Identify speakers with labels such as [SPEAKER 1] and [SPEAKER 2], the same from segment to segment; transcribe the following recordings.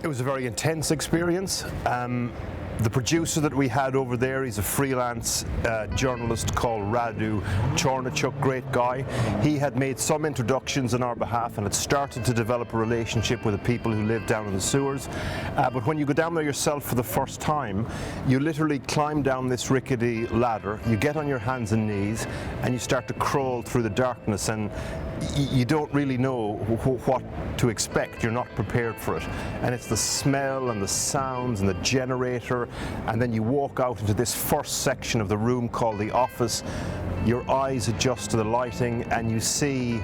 [SPEAKER 1] It was a very intense experience. The producer that we had over there, he's a freelance journalist called Radu Chornachuk, great guy. He had made some introductions on our behalf and had started to develop a relationship with the people who live down in the sewers. But when you go down there yourself for the first time, you literally climb down this rickety ladder, you get on your hands and knees, and you start to crawl through the darkness, and you don't really know what to expect. You're not prepared for it. And it's the smell and the sounds and the generator, and then you walk out into this first section of the room called the office. Your eyes adjust to the lighting and you see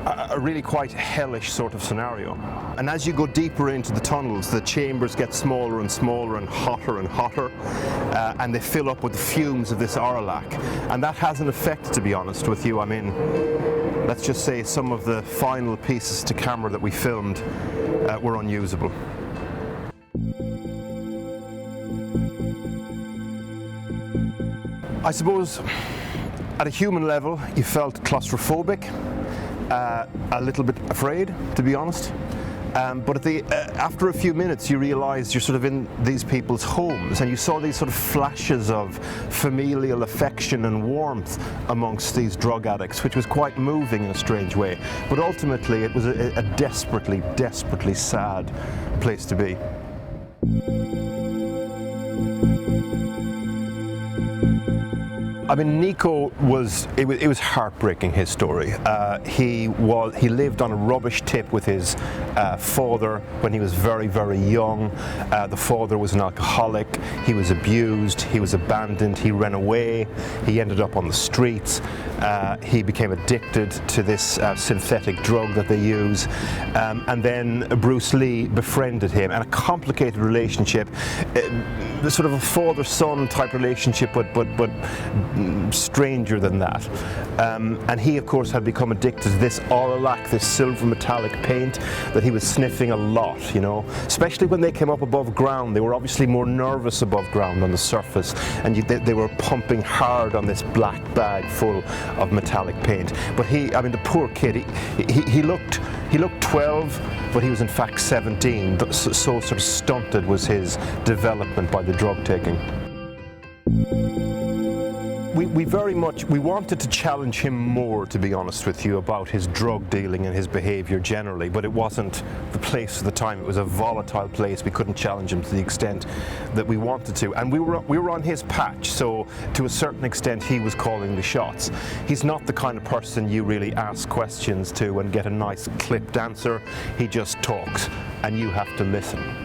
[SPEAKER 1] a really quite hellish sort of scenario. And as you go deeper into the tunnels, the chambers get smaller and smaller and hotter, and they fill up with the fumes of this Paraic. And that has an effect, to be honest with you. I mean, let's just say some of the final pieces to camera that we filmed were unusable. I suppose at a human level you felt claustrophobic, a little bit afraid, to be honest. But after a few minutes you realise you're sort of in these people's homes, and you saw these sort of flashes of familial affection and warmth amongst these drug addicts, which was quite moving in a strange way. But ultimately it was a desperately, desperately sad place to be. I mean, Nico it was heartbreaking, his story. He lived on a rubbish tip with his father when he was very, very young. The father was an alcoholic, he was abused, he was abandoned, he ran away, he ended up on the streets. He became addicted to this synthetic drug that they use, and then Bruce Lee befriended him, and a complicated relationship, sort of a father-son type relationship, but stranger than that. And he, of course, had become addicted to this Paraic, this silver metallic paint that he was sniffing a lot, you know. Especially when they came up above ground, they were obviously more nervous above ground on the surface, and they were pumping hard on this black bag full of metallic paint. But I mean, the poor kid, he looked 12, but he was in fact 17, so sort of stunted was his development by the drug taking. We wanted to challenge him more, to be honest with you, about his drug dealing and his behaviour generally, but it wasn't the place at the time. It was a volatile place. We couldn't challenge him to the extent that we wanted to, and we were on his patch, so to a certain extent he was calling the shots. He's not the kind of person you really ask questions to and get a nice clipped answer. He just talks, and you have to listen.